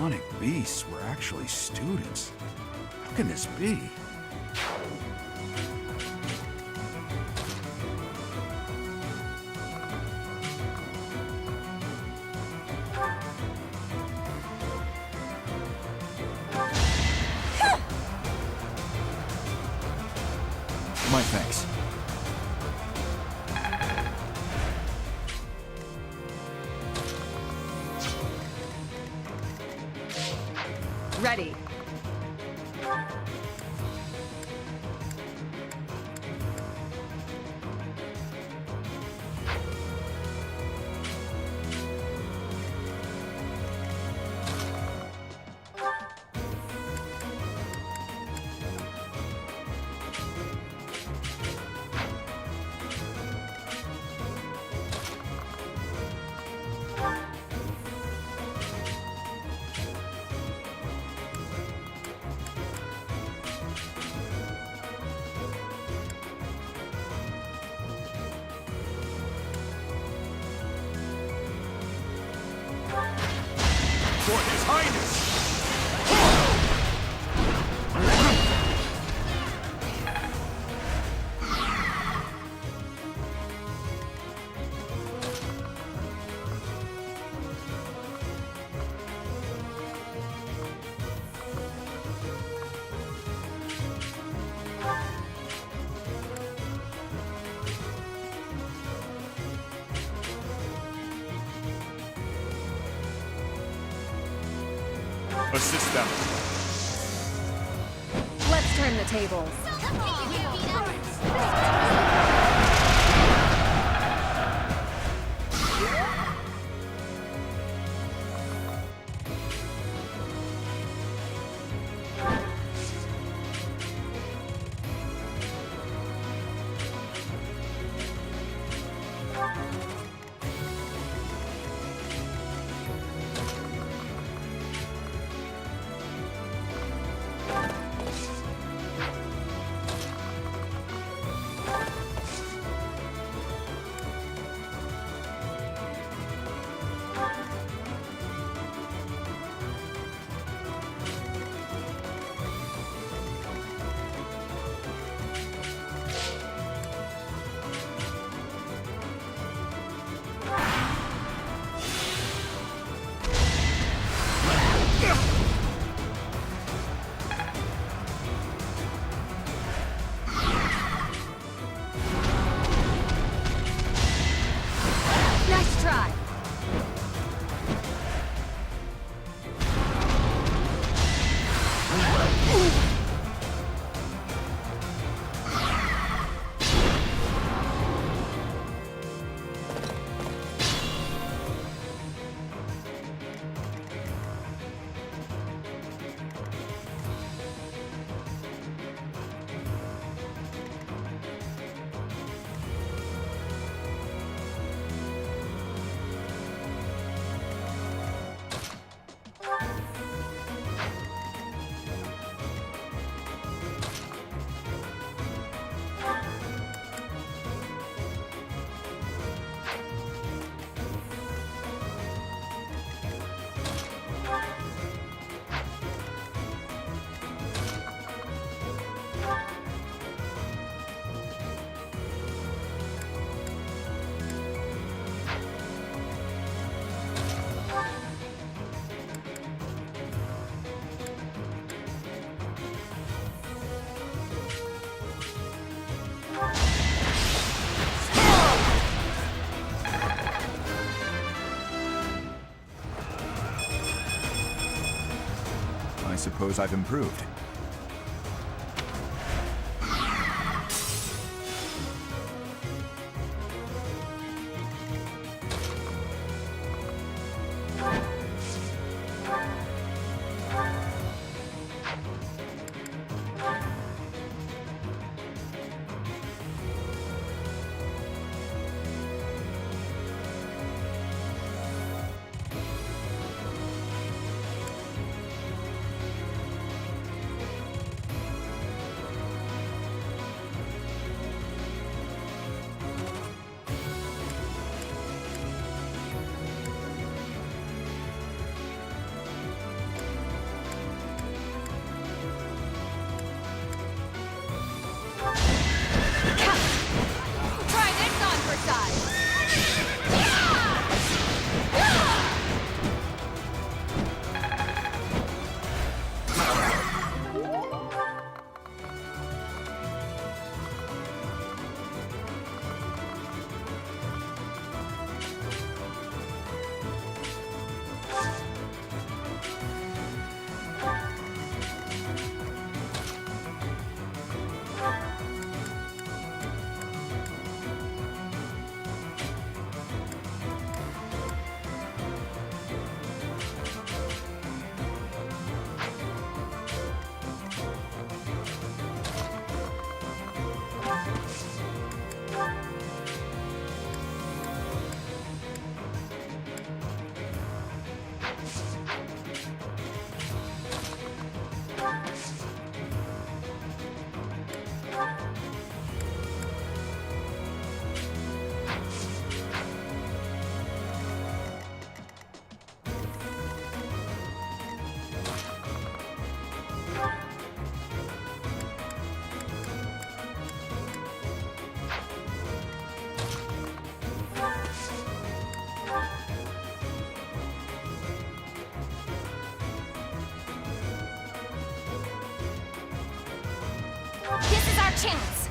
demonic beasts were actually students. How can this be? My thanks. Ready. For His Highness! Assist them. Let's turn the tables. Nice try. I suppose I've improved. chance!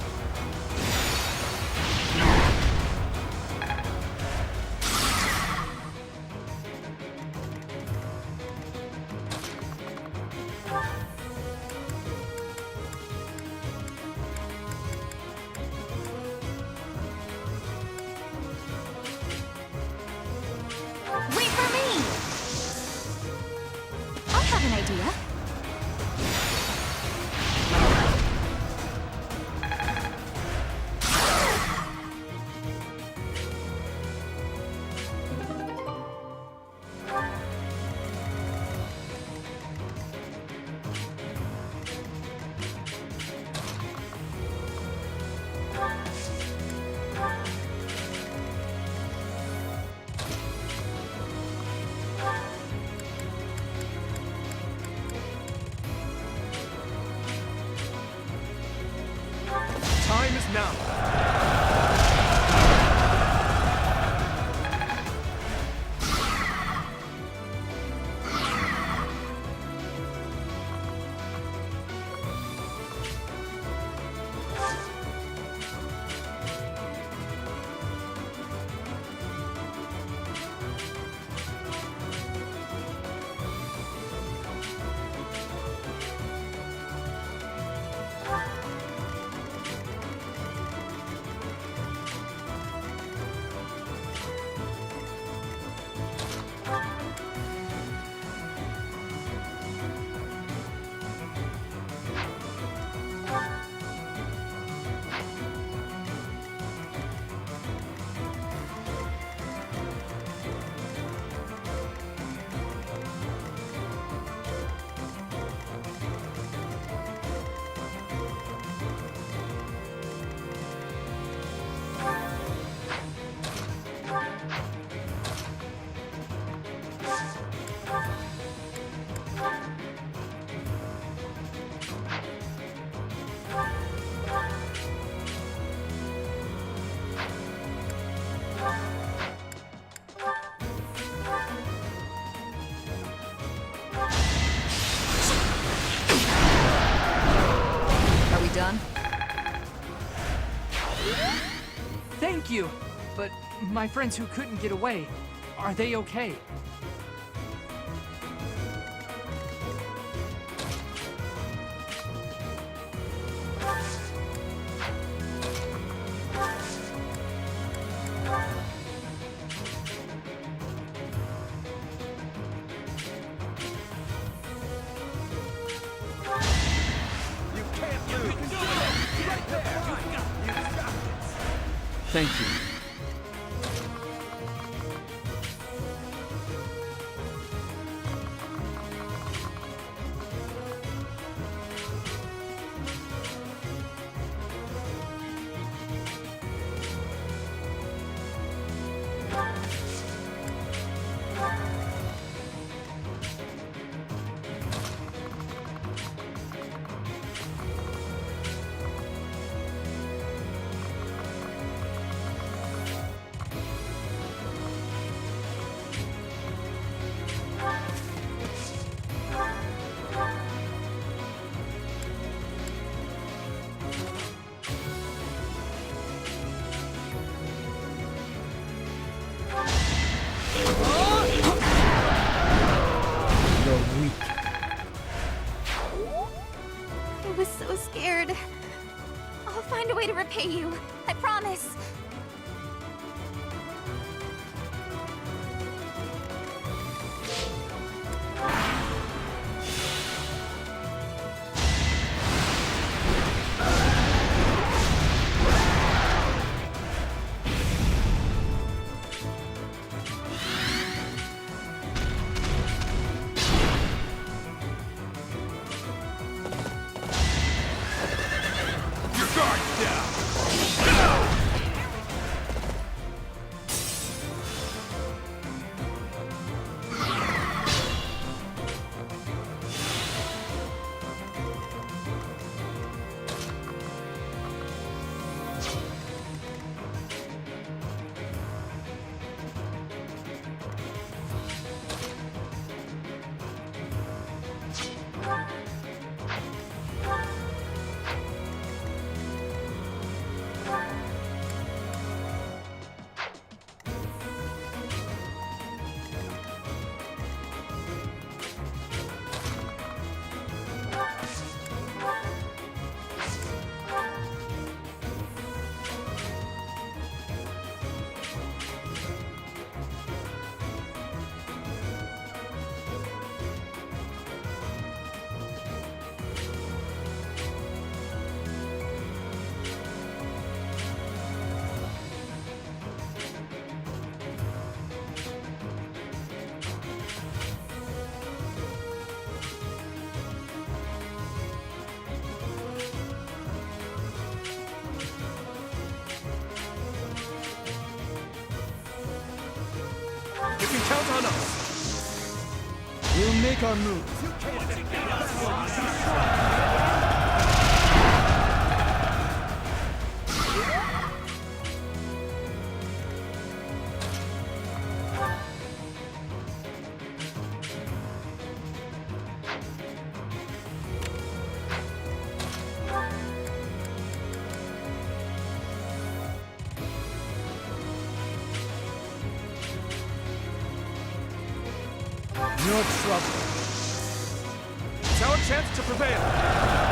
Wait for me! I have an idea. Time is now. Are we done? Thank you! But my friends who couldn't get away, are they okay? You can't lose. Right there. You got this. Thank you. I was so scared. I'll find a way to repay you. I promise. Your guard down. make our move. You can't defeat us. No trouble. It's our chance to prevail.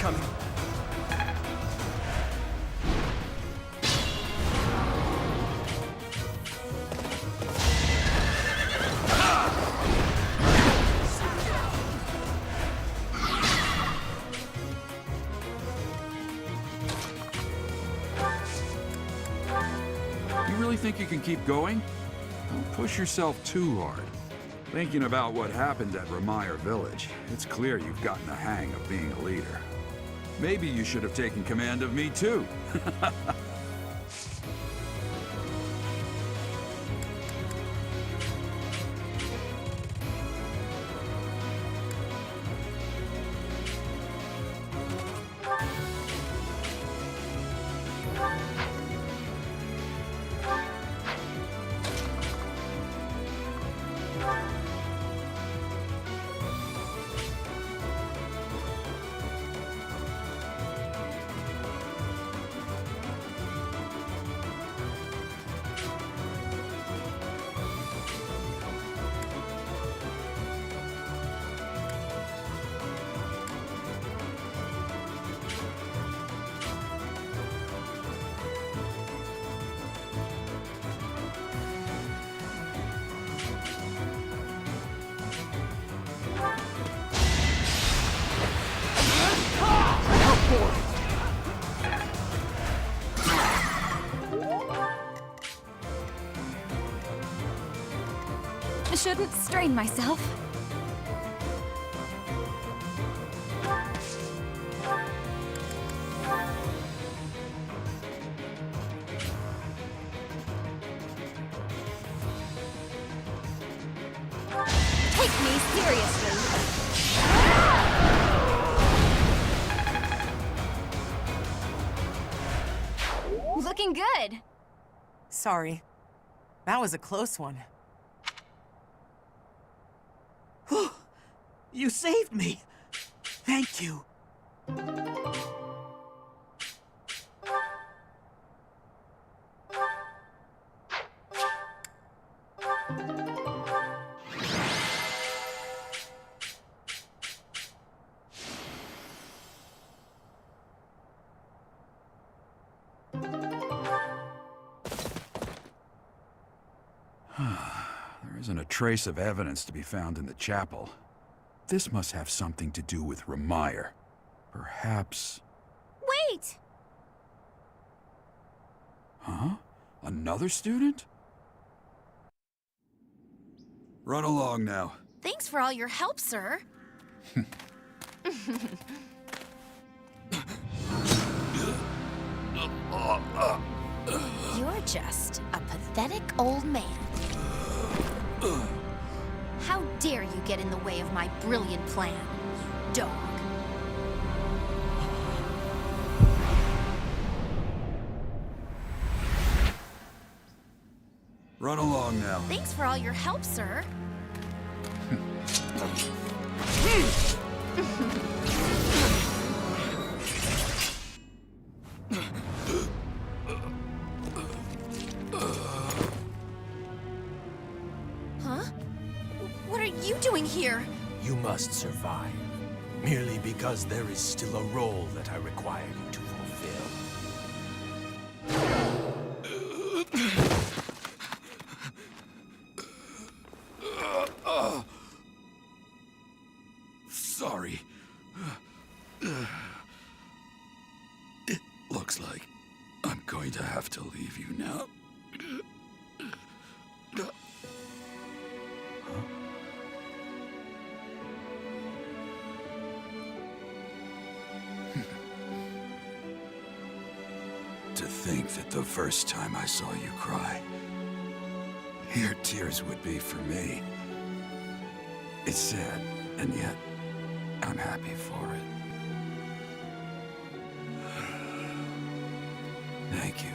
coming. You really think you can keep going? Don't push yourself too hard. Thinking about what happened at Ramire Village, it's clear you've gotten the hang of being a leader. Maybe you should have taken command of me too. I shouldn't strain myself. Take me seriously. Looking good. Sorry. That was a close one. You saved me. Thank you. There isn't a trace of evidence to be found in the chapel. This must have something to do with Ramire. Perhaps... Wait! Huh? Another student? Run along now. Thanks for all your help, sir. You're just a pathetic old man. How dare you get in the way of my brilliant plan, dog? Run along now. Thanks for all your help, sir. Huh? What are you doing here? You must survive. Merely because there is still a role that I require you to fulfill. Sorry. It looks like I'm going to have to leave you now. To think that the first time I saw you cry, your tears would be for me. It's sad, and yet I'm happy for it. Thank you.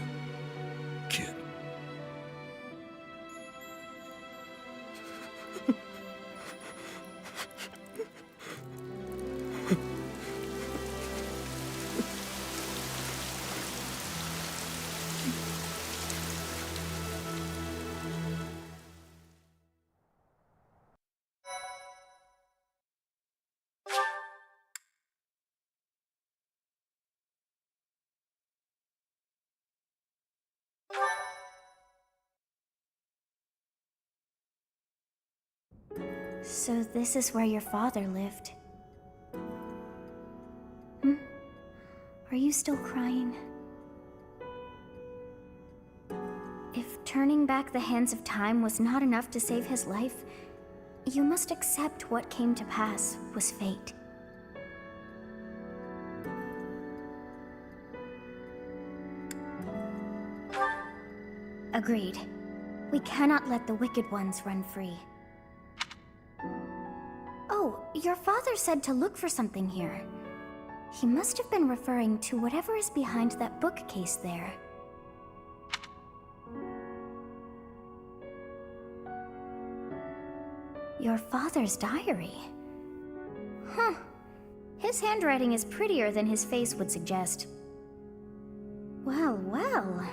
So this is where your father lived. Hmm? Are you still crying? If turning back the hands of time was not enough to save his life, you must accept what came to pass was fate. Agreed. We cannot let the wicked ones run free. Oh, your father said to look for something here. He must have been referring to whatever is behind that bookcase there. Your father's diary. Huh. His handwriting is prettier than his face would suggest. Well, well.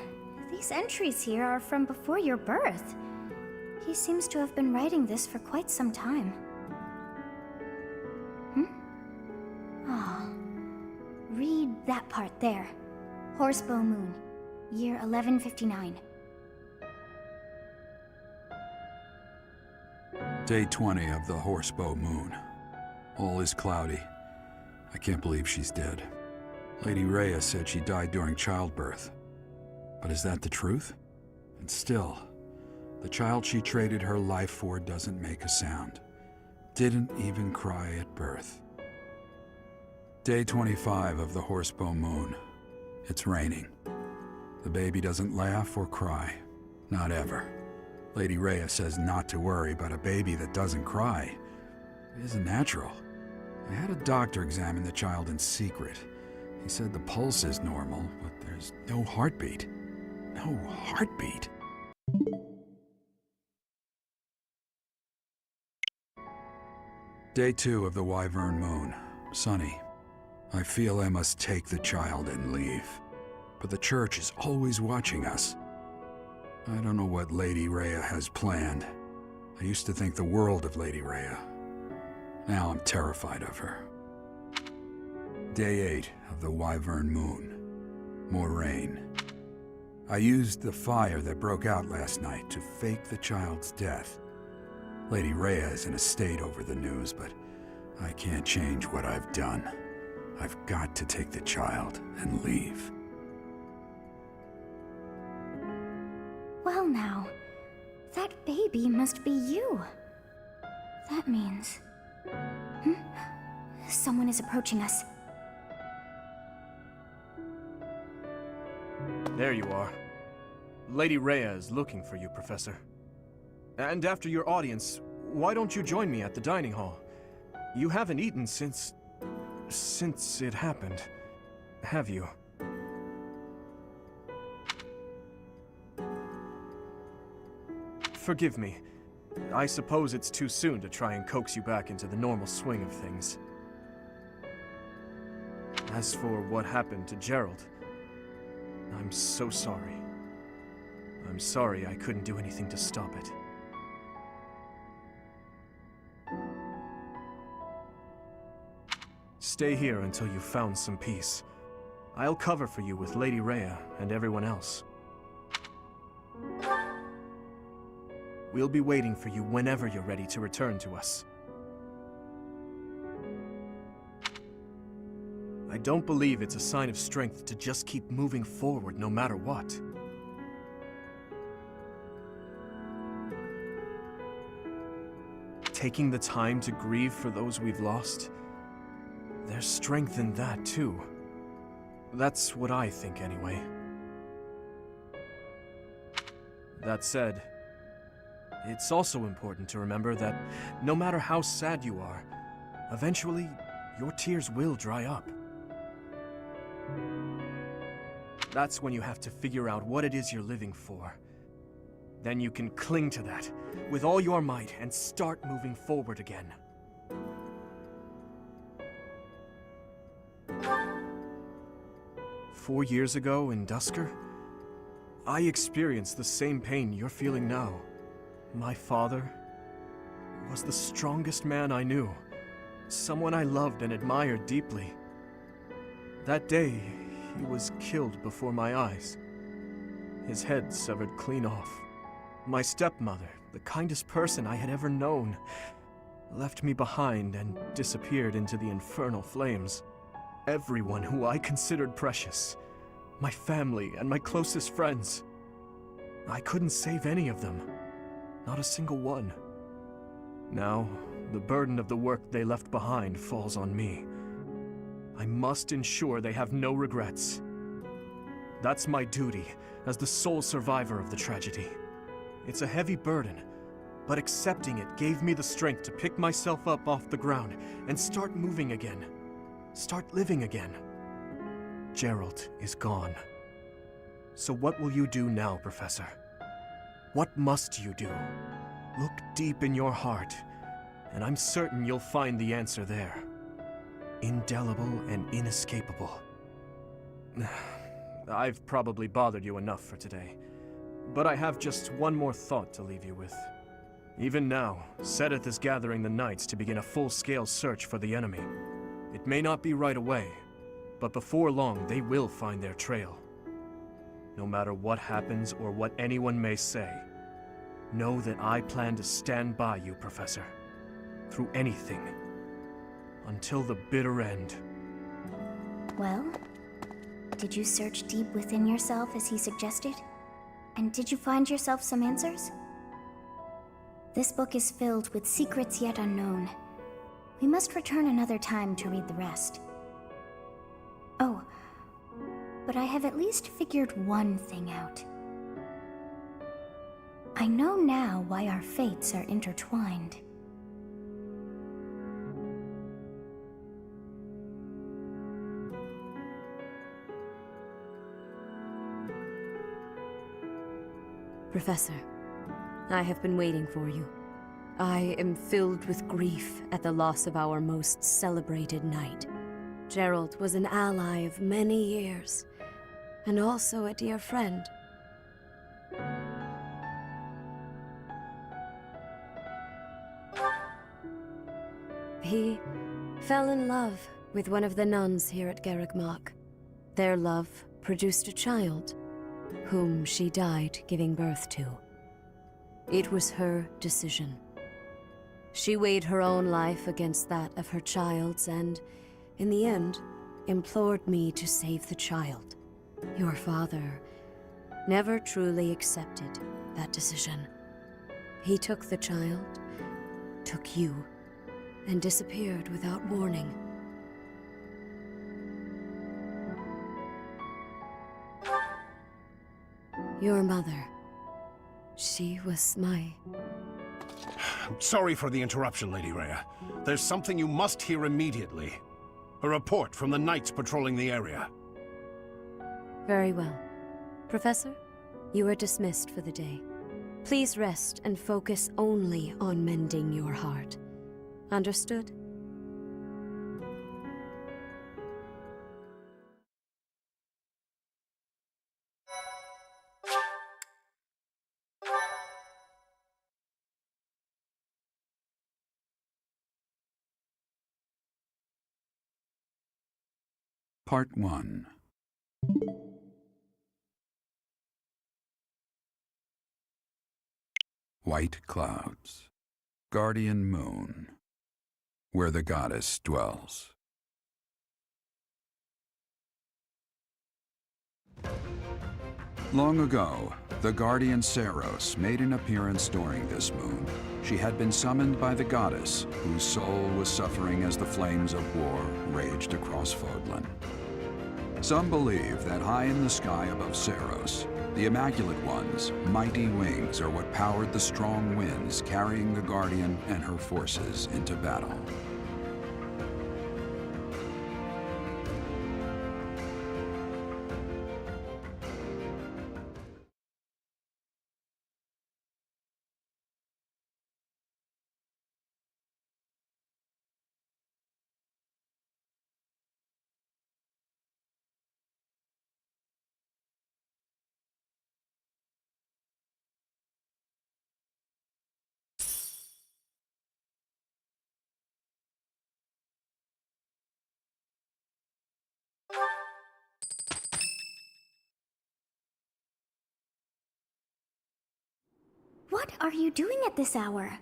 These entries here are from before your birth. He seems to have been writing this for quite some time. Read that part there. Horsebow Moon, year 1159. Day 20 of the Horsebow Moon. All is cloudy. I can't believe she's dead. Lady Rhea said she died during childbirth. But is that the truth? And still, the child she traded her life for doesn't make a sound. Didn't even cry at birth. Day 25 of the Horsebow Moon. It's raining. The baby doesn't laugh or cry. Not ever. Lady Rhea says not to worry, but a baby that doesn't cry isn't natural. I had a doctor examine the child in secret. He said the pulse is normal, but there's no heartbeat. No heartbeat. Day 2 of the Wyvern Moon. Sunny. I feel I must take the child and leave. But the church is always watching us. I don't know what Lady Rhea has planned. I used to think the world of Lady Rhea. Now I'm terrified of her. Day 8 of the Wyvern Moon. More rain. I used the fire that broke out last night to fake the child's death. Lady Rhea is in a state over the news, but I can't change what I've done. I've got to take the child and leave. Well now, that baby must be you. That means... Someone is approaching us. There you are. Lady Rhea is looking for you, Professor. And after your audience, why don't you join me at the dining hall? You haven't eaten since it happened, have you? Forgive me. I suppose it's too soon to try and coax you back into the normal swing of things. As for what happened to Gerald, I'm so sorry. I'm sorry I couldn't do anything to stop it. Stay here until you've found some peace. I'll cover for you with Lady Rhea and everyone else. We'll be waiting for you whenever you're ready to return to us. I don't believe it's a sign of strength to just keep moving forward no matter what. Taking the time to grieve for those we've lost, there's strength in that too. That's what I think anyway. That said, it's also important to remember that no matter how sad you are, eventually your tears will dry up. That's when you have to figure out what it is you're living for. Then you can cling to that with all your might and start moving forward again. "4 years ago in Duscur, I experienced the same pain you're feeling now. My father was the strongest man I knew, someone I loved and admired deeply. That day, he was killed before my eyes. his head severed clean off. My stepmother, the kindest person I had ever known, left me behind and disappeared into the infernal flames. Everyone who I considered precious, my family and my closest friends, I couldn't save any of them. Not a single one. Now, the burden of the work they left behind falls on me. I must ensure they have no regrets. That's my duty as the sole survivor of the tragedy. It's a heavy burden, but accepting it gave me the strength to pick myself up off the ground and start moving again. Start living again. Gerald is gone. So what will you do now, Professor? What must you do? Look deep in your heart, and I'm certain you'll find the answer there. Indelible and inescapable. I've probably bothered you enough for today, but I have just one more thought to leave you with. Even now, Seteth is gathering the knights to begin a full-scale search for the enemy. It may not be right away, but before long they will find their trail. No matter what happens or what anyone may say, know that I plan to stand by you, Professor. Through anything. Until the bitter end. Well, did you search deep within yourself as he suggested? And did you find yourself some answers? This book is filled with secrets yet unknown. We must return another time to read the rest. Oh, but I have at least figured one thing out. I know now why our fates are intertwined. Professor, I have been waiting for you. I am filled with grief at the loss of our most celebrated knight. Gerald was an ally of many years, and also a dear friend. He fell in love with one of the nuns here at Garreg Mach. Their love produced a child, whom she died giving birth to. It was her decision. She weighed her own life against that of her child's and, in the end, implored me to save the child. Your father never truly accepted that decision. He took the child, took you, and disappeared without warning. Your mother, she was my... Sorry for the interruption, Lady Rhea. There's something you must hear immediately. A report from the knights patrolling the area. Very well. Professor, you are dismissed for the day. Please rest and focus only on mending your heart. Understood? Part 1. White clouds. Guardian moon. Where the goddess dwells. Long ago, the guardian Seiros made an appearance during this moon. She had been summoned by the goddess, whose soul was suffering as the flames of war raged across Fodlan. Some believe that high in the sky above Seiros, the Immaculate One's mighty wings are what powered the strong winds carrying the Guardian and her forces into battle. What are you doing at this hour?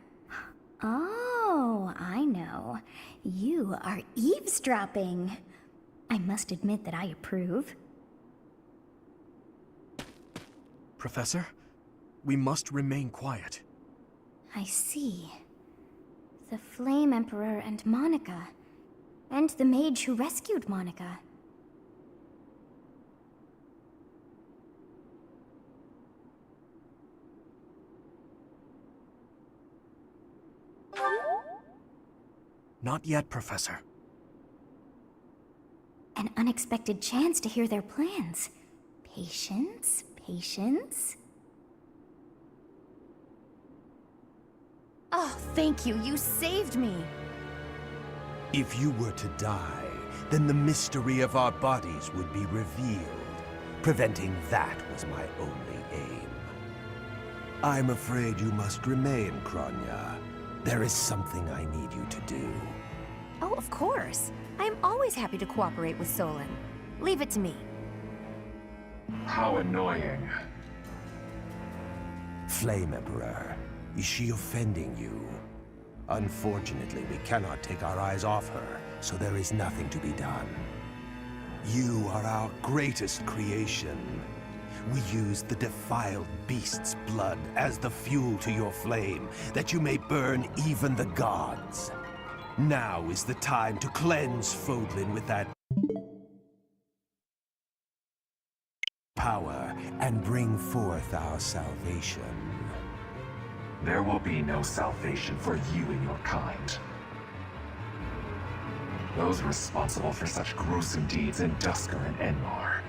Oh, I know. You are eavesdropping. I must admit that I approve. Professor, we must remain quiet. I see. The Flame Emperor and Monica. And the mage who rescued Monica. Not yet, Professor. An unexpected chance to hear their plans. Patience, patience. Oh, thank you. You saved me. If you were to die, then the mystery of our bodies would be revealed. Preventing that was my only aim. I'm afraid you must remain, Kronya. There is something I need you to do. Oh, of course. I am always happy to cooperate with Solon. Leave it to me. How annoying. Flame Emperor, is she offending you? Unfortunately, we cannot take our eyes off her, so there is nothing to be done. You are our greatest creation. We use the defiled beast's blood as the fuel to your flame, that you may burn even the gods. Now is the time to cleanse Fodlan with that power and bring forth our salvation. There will be no salvation for you and your kind. Those responsible for such gruesome deeds in Duscur and Enmar.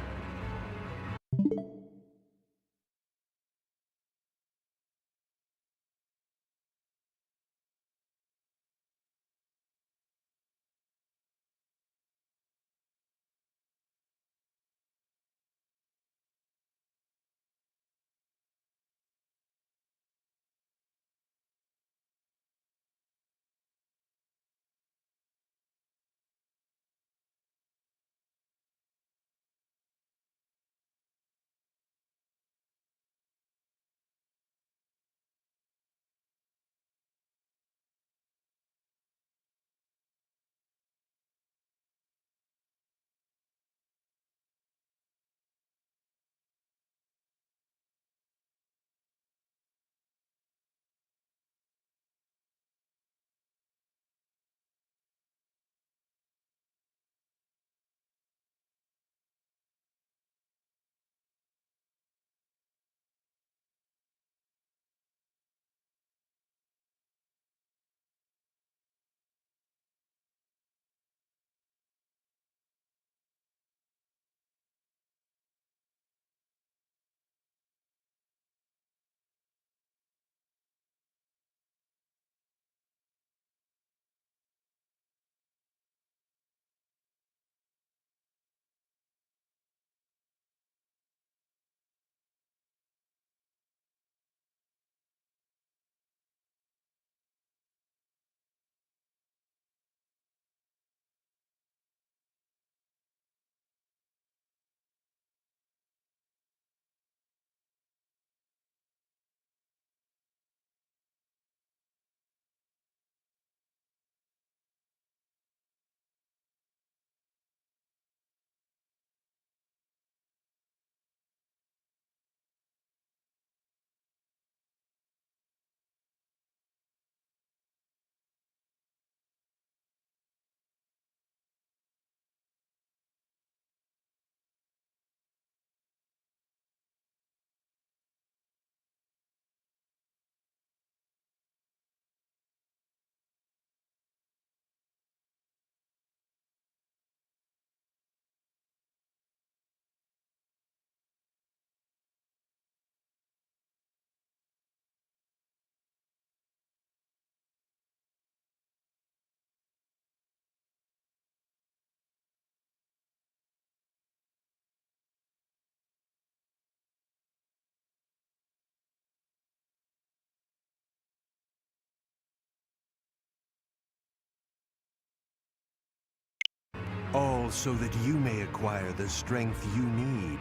All so that you may acquire the strength you need,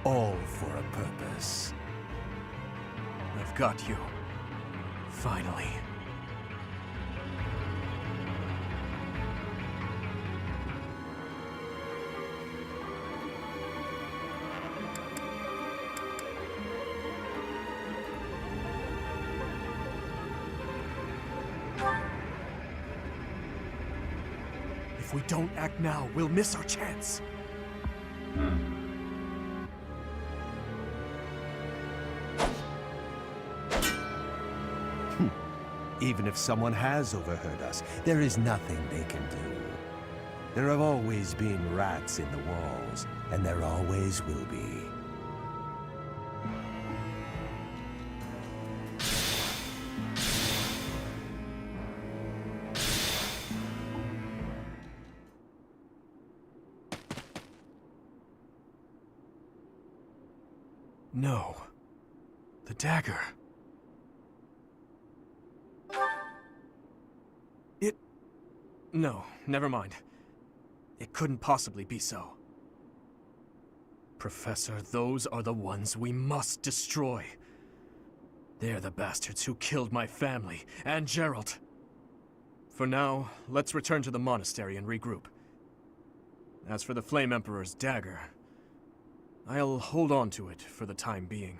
all for a purpose. I've got you. Finally. If we don't act now, we'll miss our chance. Even if someone has overheard us, there is nothing they can do. There have always been rats in the walls, and there always will be. No. The dagger. No, never mind. It couldn't possibly be so. Professor, those are the ones we must destroy. They're the bastards who killed my family, and Geralt. For now, let's return to the monastery and regroup. As for the Flame Emperor's dagger, I'll hold on to it for the time being.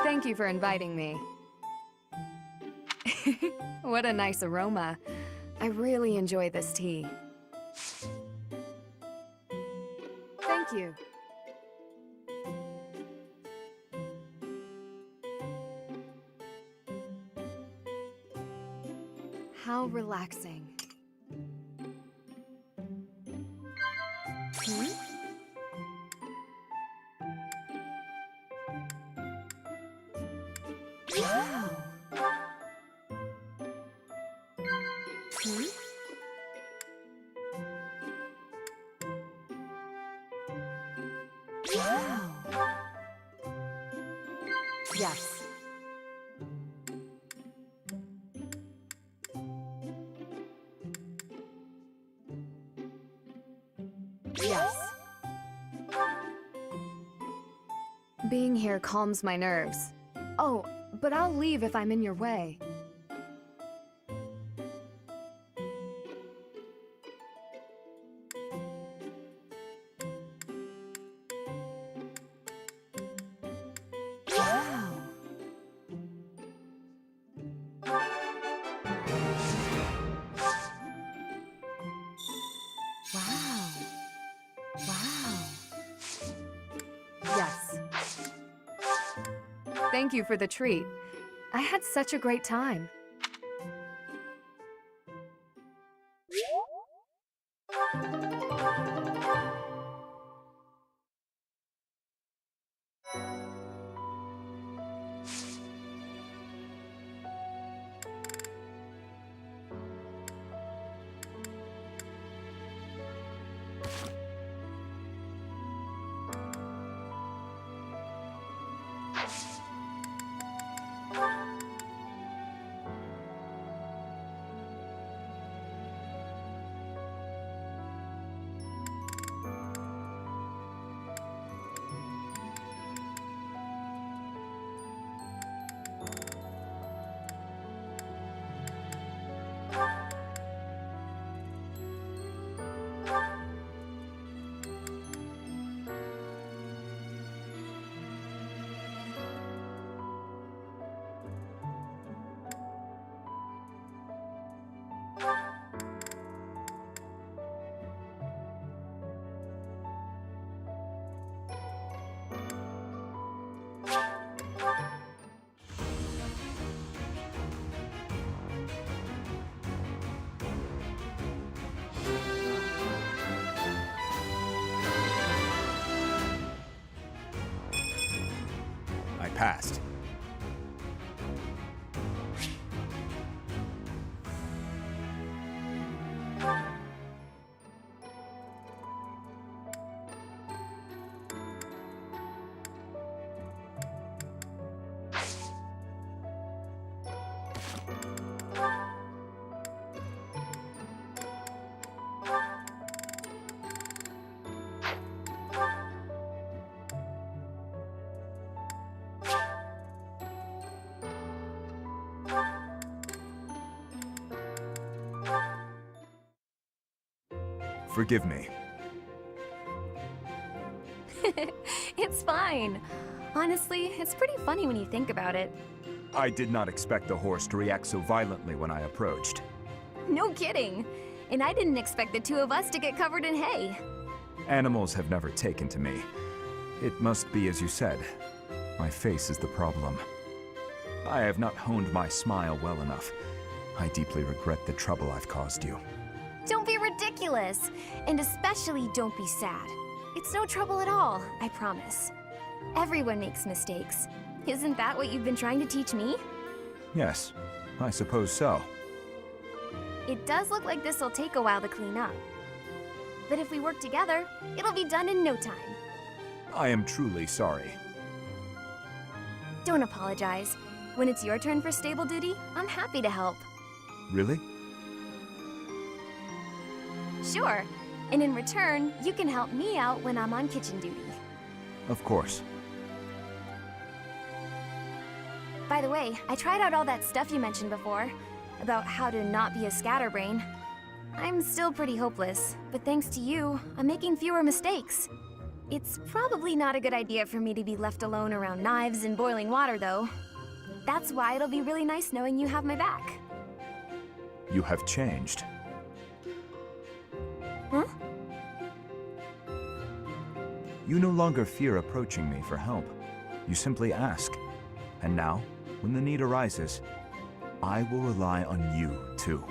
Thank you for inviting me. What a nice aroma. I really enjoy this tea. Thank you. How relaxing. Hmm? Wow. Hmm? Wow. Yes. Yes. Being here calms my nerves. Oh, but I'll leave if I'm in your way. Wow. Wow. Wow. Yes. Thank you for the treat. I had such a great time. I passed. Forgive me. It's fine. Honestly, it's pretty funny when you think about it. I did not expect the horse to react so violently when I approached. No kidding. And I didn't expect the two of us to get covered in hay. Animals have never taken to me. It must be as you said. My face is the problem. I have not honed my smile well enough. I deeply regret the trouble I've caused you. Don't be ridiculous. And especially don't be sad. It's no trouble at all, I promise. Everyone makes mistakes. Isn't that what you've been trying to teach me? Yes, I suppose so. It does look like this'll take a while to clean up. But if we work together, it'll be done in no time. I am truly sorry. Don't apologize. When it's your turn for stable duty, I'm happy to help. Really? Sure. And in return, you can help me out when I'm on kitchen duty. Of course. By the way, I tried out all that stuff you mentioned before, about how to not be a scatterbrain. I'm still pretty hopeless, but thanks to you, I'm making fewer mistakes. It's probably not a good idea for me to be left alone around knives and boiling water, though. That's why it'll be really nice knowing you have my back. You have changed. Huh? You no longer fear approaching me for help. You simply ask. And now, when the need arises, I will rely on you, too.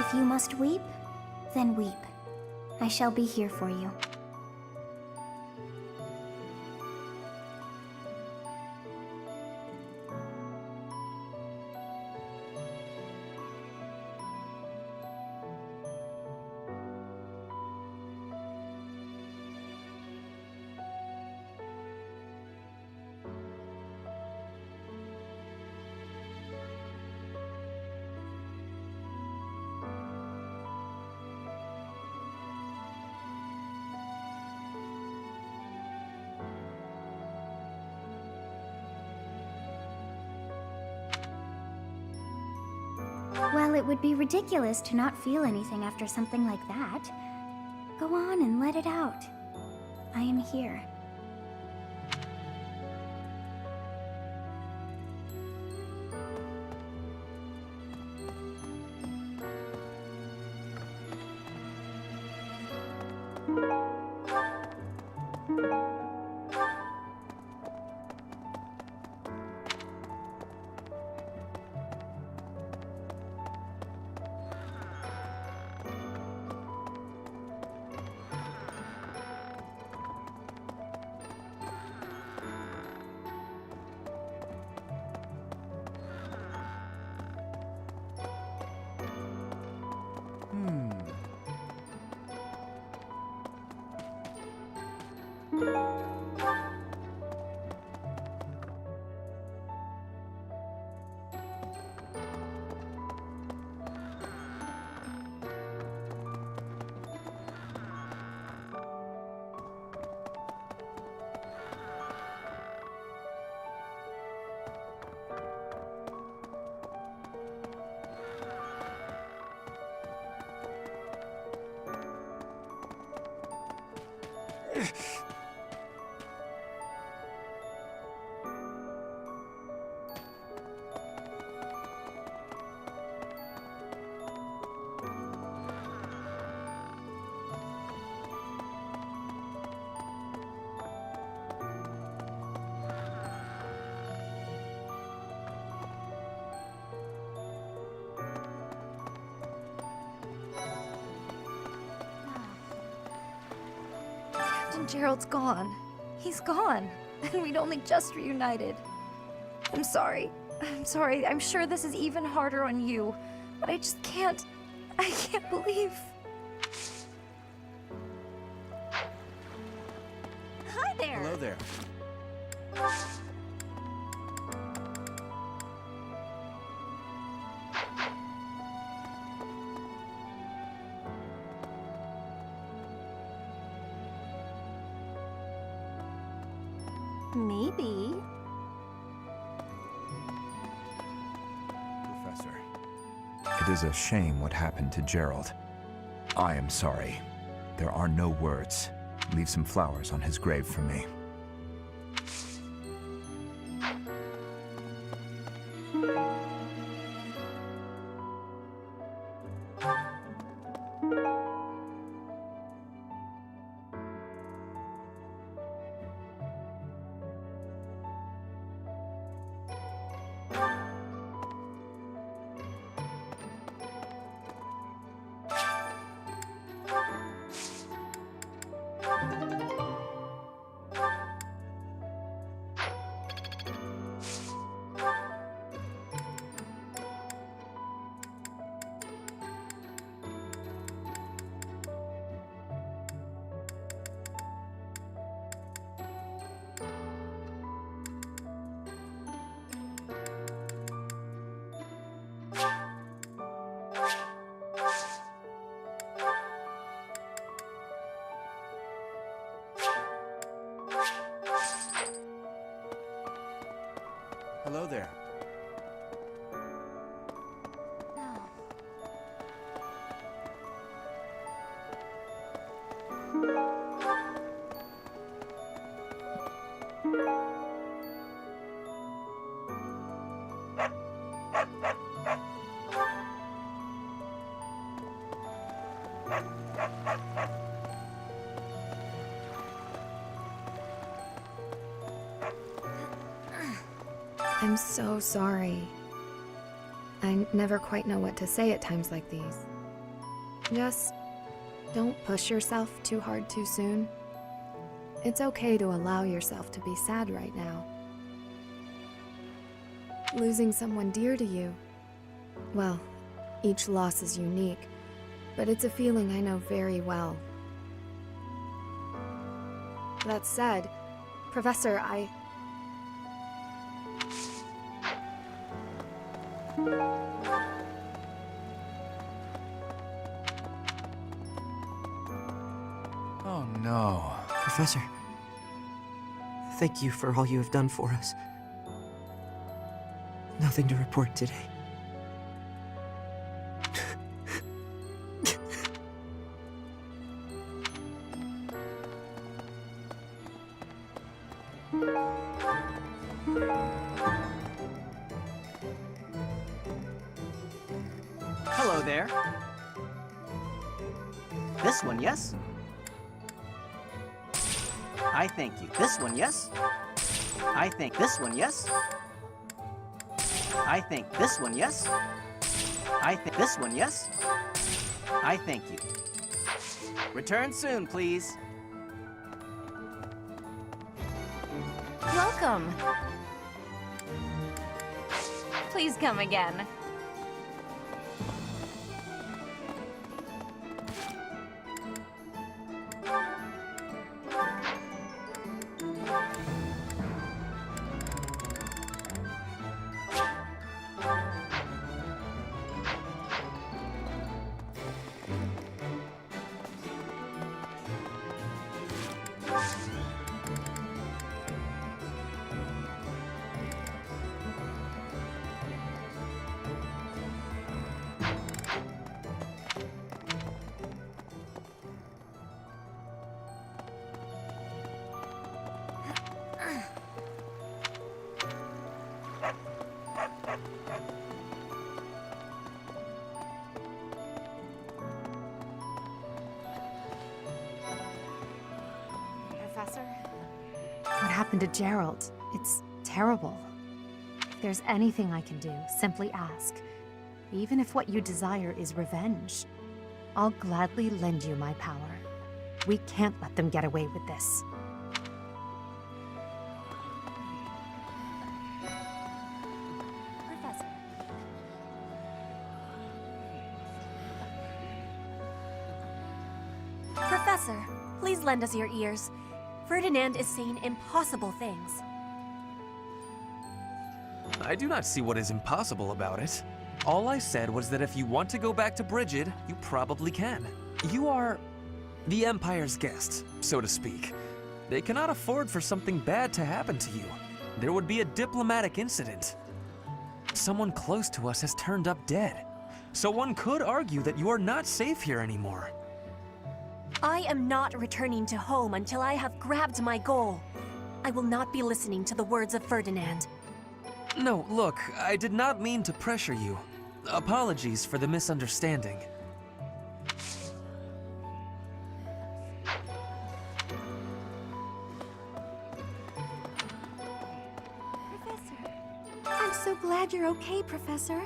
If you must weep, then weep. I shall be here for you. Well, it would be ridiculous to not feel anything after something like that. Go on and let it out. I am here. Captain Gerald's gone. He's gone. And we'd only just reunited. I'm sorry. I'm sorry. I'm sure this is even harder on you. But I just can't... I can't believe... Hi there! Hello there. Maybe. Professor, it is a shame what happened to Gerald. I am sorry. There are no words. Leave some flowers on his grave for me. Hello there. I'm so sorry. I never quite know what to say at times like these. Just don't push yourself too hard too soon. It's okay to allow yourself to be sad right now. Losing someone dear to you, well, each loss is unique, but it's a feeling I know very well. That said, Professor, Oh no. Professor, thank you for all you have done for us. Nothing to report today. Hello there. This one, yes? I thank you. This one, yes? I think this one, yes? I think this one, yes? I think this one, yes? I thank you. Return soon, please. Welcome. Please come again. Professor? What happened to Gerald? It's terrible. If there's anything I can do, simply ask. Even if what you desire is revenge, I'll gladly lend you my power. We can't let them get away with this. Professor. Professor, please lend us your ears. Ferdinand is saying impossible things. I do not see what is impossible about it. All I said was that if you want to go back to Brigid, you probably can. You are the Empire's guest, so to speak. They cannot afford for something bad to happen to you. There would be a diplomatic incident. Someone close to us has turned up dead. So one could argue that you are not safe here anymore. I am not returning to home until I have grabbed my goal. I will not be listening to the words of Ferdinand. No, look, I did not mean to pressure you. Apologies for the misunderstanding. Professor, I'm so glad you're okay, Professor.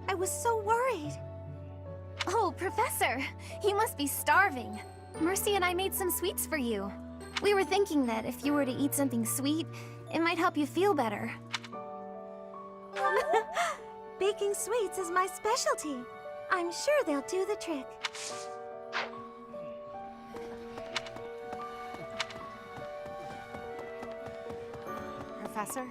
I was so worried. Oh, Professor, you must be starving. Mercy and I made some sweets for you. We were thinking that if you were to eat something sweet, it might help you feel better. Baking sweets is my specialty. I'm sure they'll do the trick. Professor?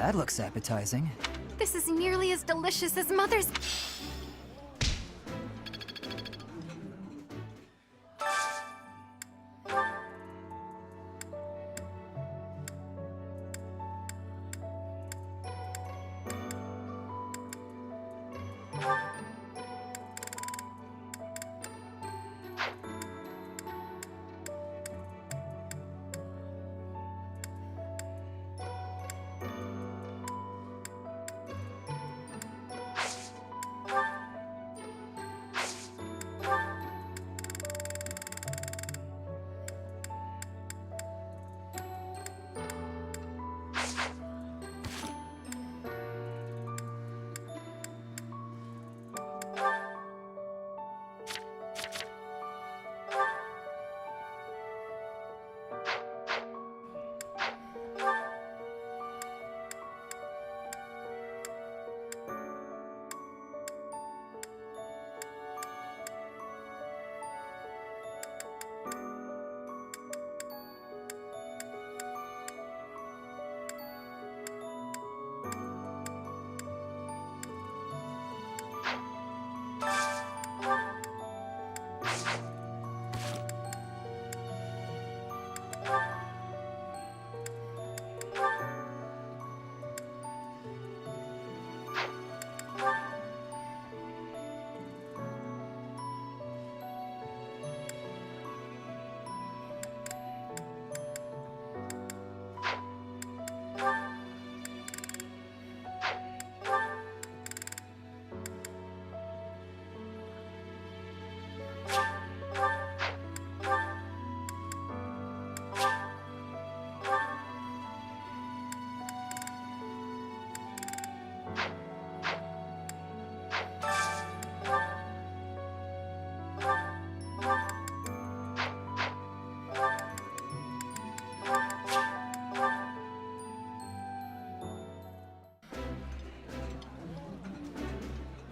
That looks appetizing. This is nearly as delicious as Mother's.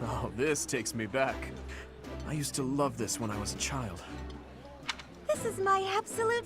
Oh, this takes me back. I used to love this when I was a child. This is my absolute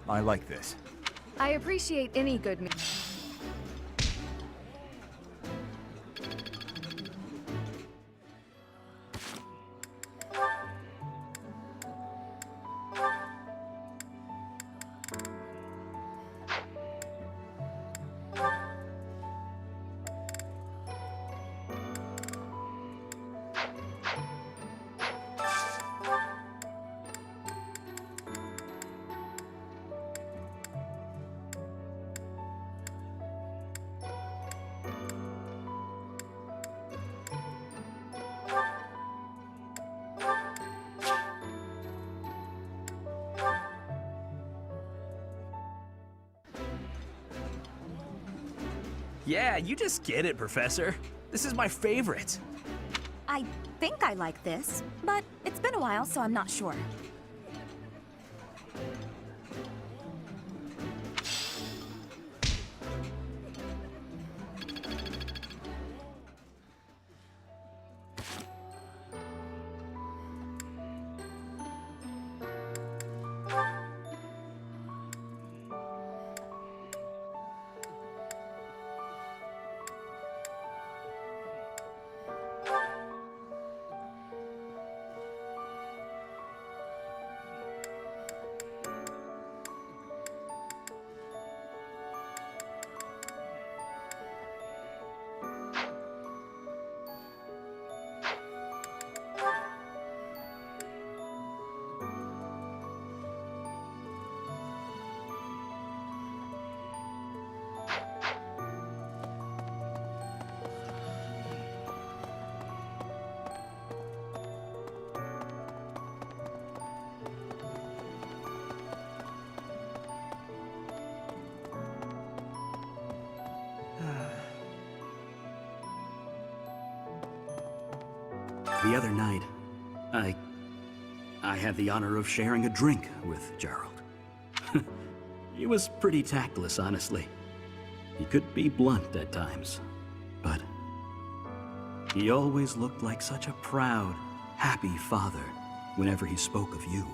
I like this. I appreciate any good news. Yeah, you just get it, Professor. This is my favorite. I think I like this, but it's been a while, so I'm not sure. The other night, I had the honor of sharing a drink with Gerald. He was pretty tactless, honestly. He could be blunt at times, but he always looked like such a proud, happy father whenever he spoke of you.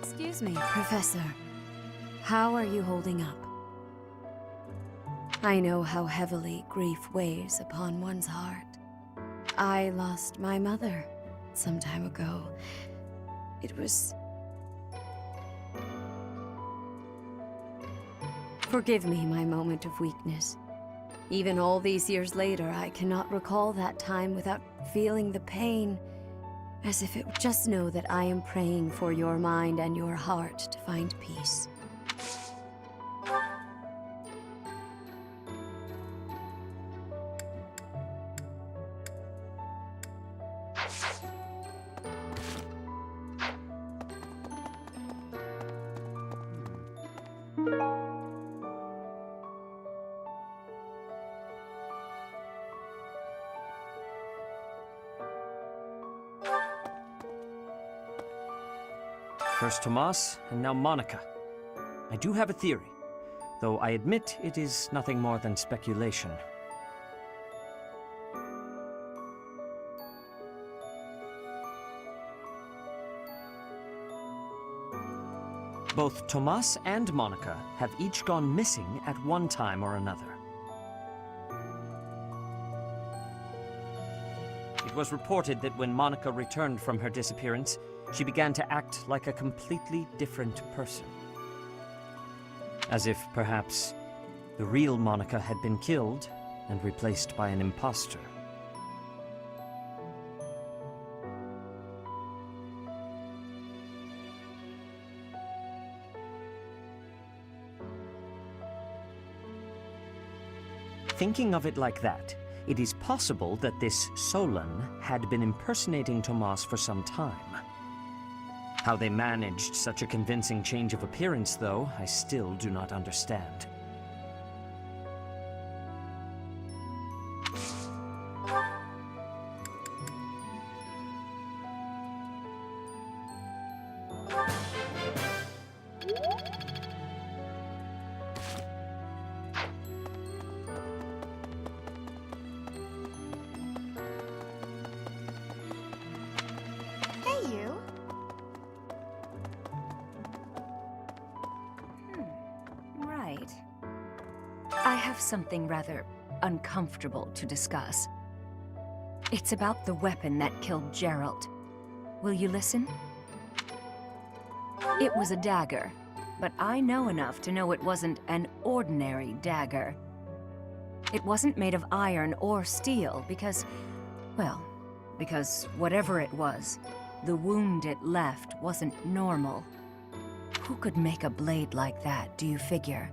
Excuse me, Professor. How are you holding up? I know how heavily grief weighs upon one's heart. I lost my mother some time ago. It was... Forgive me my moment of weakness. Even all these years later, I cannot recall that time without feeling the pain. As if it would just know that I am praying for your mind and your heart to find peace. First Tomas, and now Monica. I do have a theory, though I admit it is nothing more than speculation. Both Tomas and Monica have each gone missing at one time or another. It was reported that when Monica returned from her disappearance, she began to act like a completely different person. As if, perhaps, the real Monica had been killed and replaced by an imposter. Thinking of it like that, it is possible that this Solon had been impersonating Tomas for some time. How they managed such a convincing change of appearance, though, I still do not understand. have something rather uncomfortable to discuss. It's about the weapon that killed Geralt. Will you listen? It was a dagger, but I know enough to know it wasn't an ordinary dagger. It wasn't made of iron or steel because, well, because whatever it was, the wound it left wasn't normal. Who could make a blade like that, do you figure?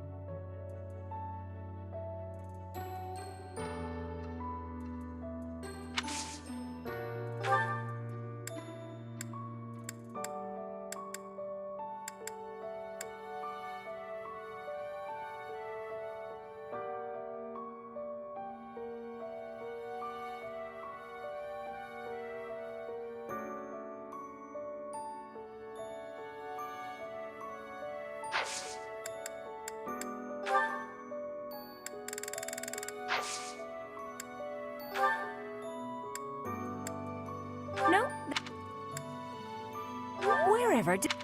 No. Wherever did...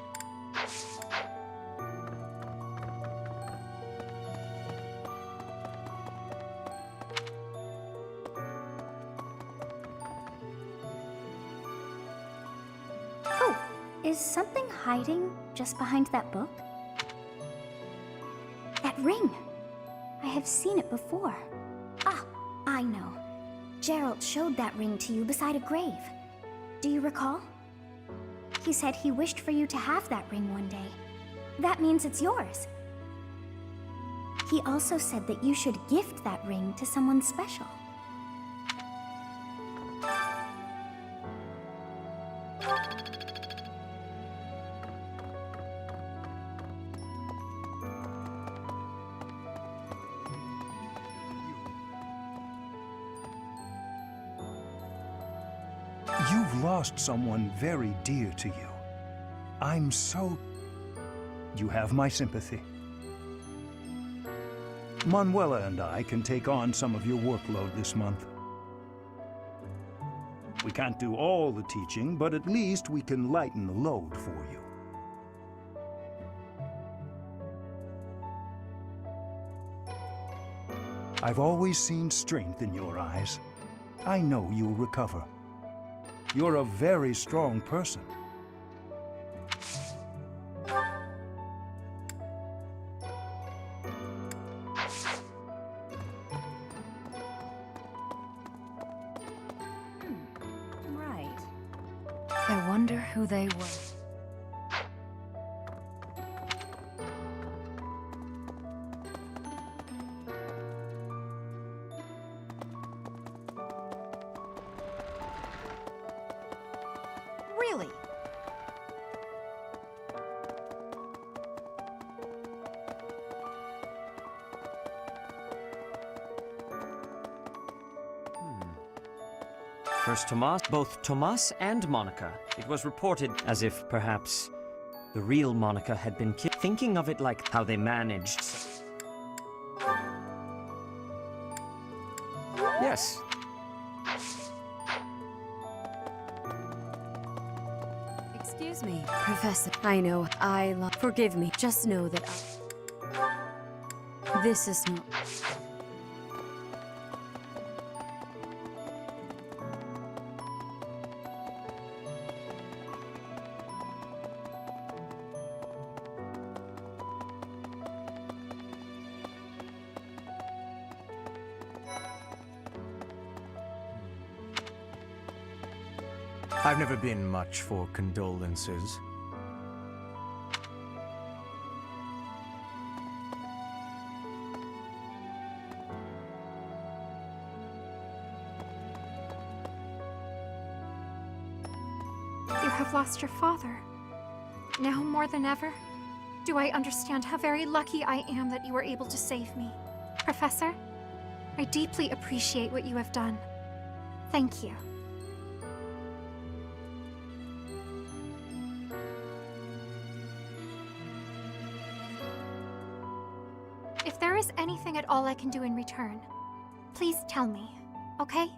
Oh, is something hiding just behind that book? That ring! I have seen it before. Ah, I know. Geralt showed that ring to you beside a grave. Do you recall? He said he wished for you to have that ring one day. That means it's yours. He also said that you should gift that ring to someone special. You've lost someone very dear to you. I'm so... You have my sympathy. Manuela and I can take on some of your workload this month. We can't do all the teaching, but at least we can lighten the load for you. I've always seen strength in your eyes. I know you'll recover. You're a very strong person. Right. I wonder who they were. Really? First both Tomas and Monica. It was reported as if perhaps the real Monica had been killed. Thinking of it like how they managed. Yes. Excuse me, Professor. I know I love. Forgive me. Just know that this is not. I've never been much for condolences. You have lost your father. Now more than ever, do I understand how very lucky I am that you were able to save me. Professor, I deeply appreciate what you have done. Thank you. If there is anything at all I can do in return, please tell me, okay?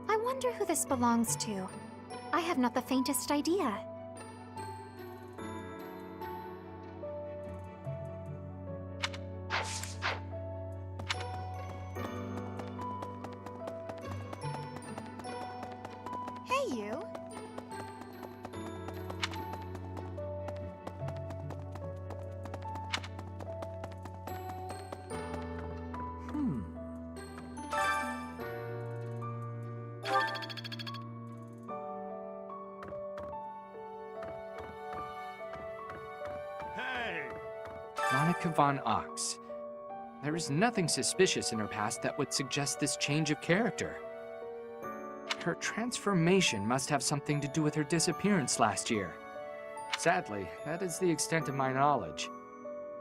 I wonder who this belongs to. I have not the faintest idea. Monica von Ox. There is nothing suspicious in her past that would suggest this change of character. Her transformation must have something to do with her disappearance last year. Sadly, that is the extent of my knowledge.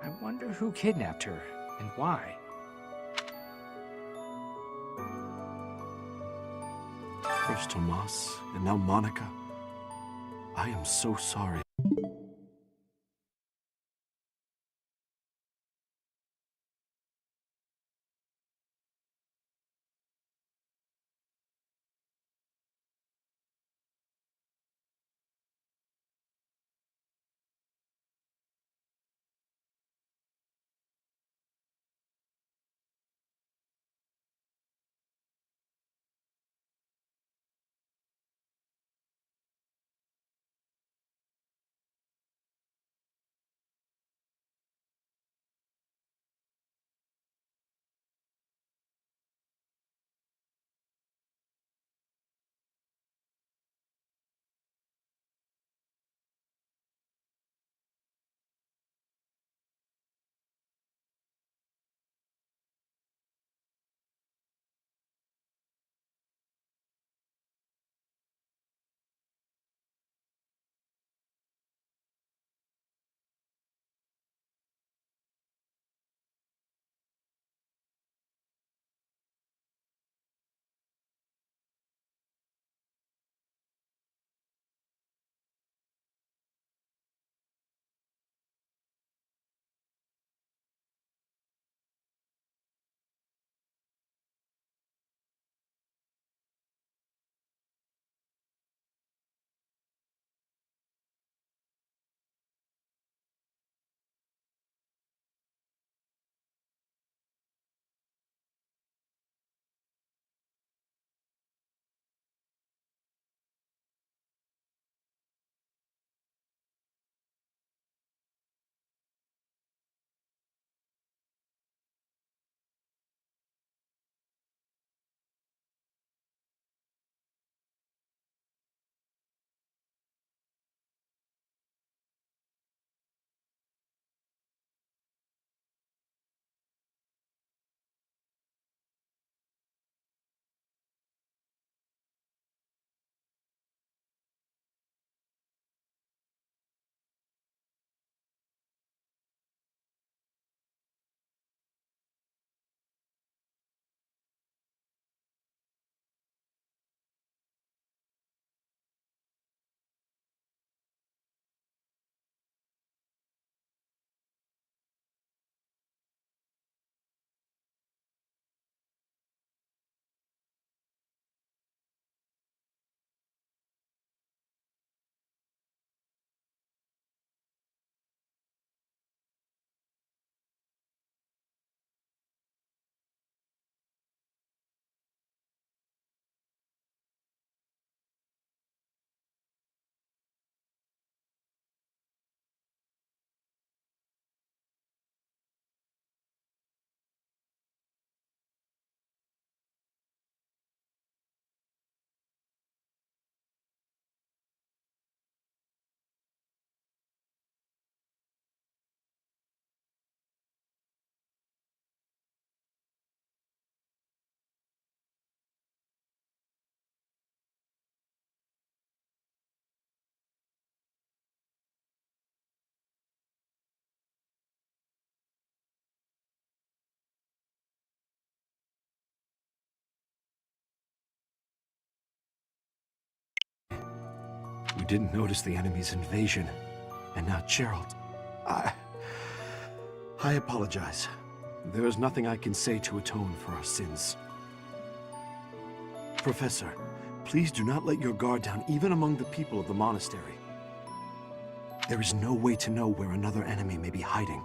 I wonder who kidnapped her, and why. First Tomas, and now Monica. I am so sorry. We didn't notice the enemy's invasion. And now Gerald. I apologize. There is nothing I can say to atone for our sins. Professor, please do not let your guard down even among the people of the monastery. There is no way to know where another enemy may be hiding.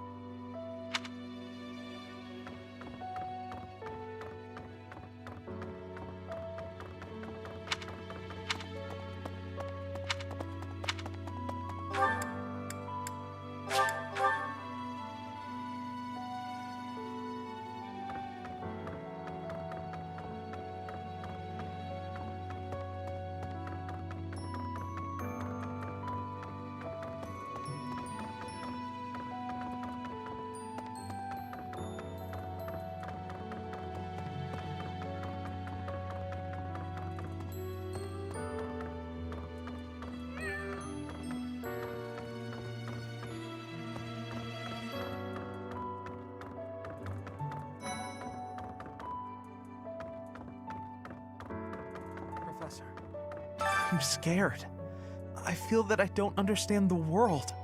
I'm scared. I feel that I don't understand the world.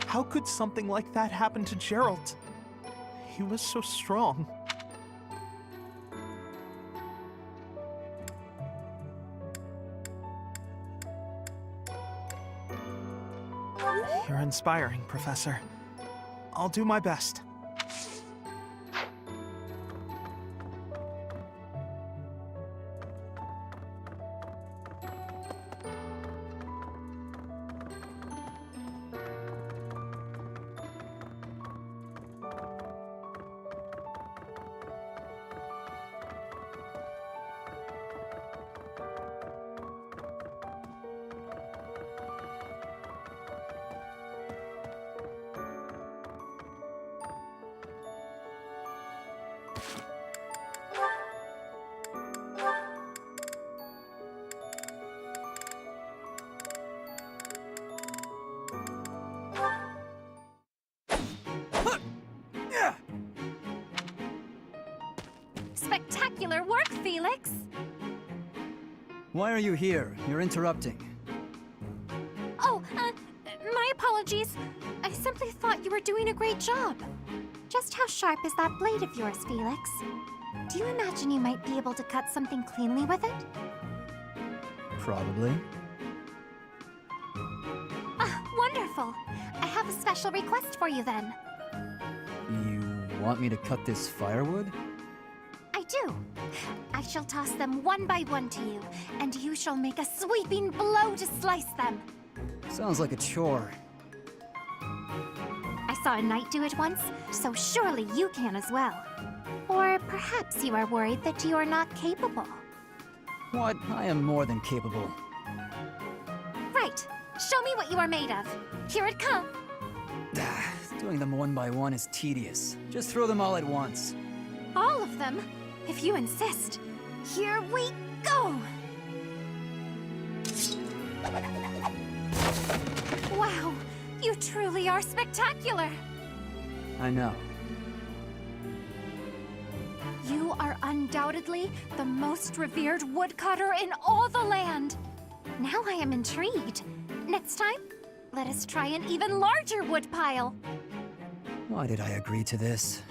How could something like that happen to Geralt? He was so strong. You're inspiring, Professor. I'll do my best. Spectacular work, Felix! Why are you here? You're interrupting. Oh, my apologies. I simply thought you were doing a great job. Just how sharp is that blade of yours, Felix? Do you imagine you might be able to cut something cleanly with it? Probably. Ah, wonderful. I have a special request for you then. You want me to cut this firewood? I do. I shall toss them one by one to you, and you shall make a sweeping blow to slice them. Sounds like a chore. I saw a knight do it once, so surely you can as well. Or perhaps you are worried that you are not capable. What? I am more than capable. Right. Show me what you are made of. Here it comes. Doing them one by one is tedious. Just throw them all at once. All of them? If you insist. Here we go! Wow, you truly are spectacular! I know. You are undoubtedly the most revered woodcutter in all the land. Now I am intrigued. Next time, let us try an even larger woodpile. Why did I agree to this?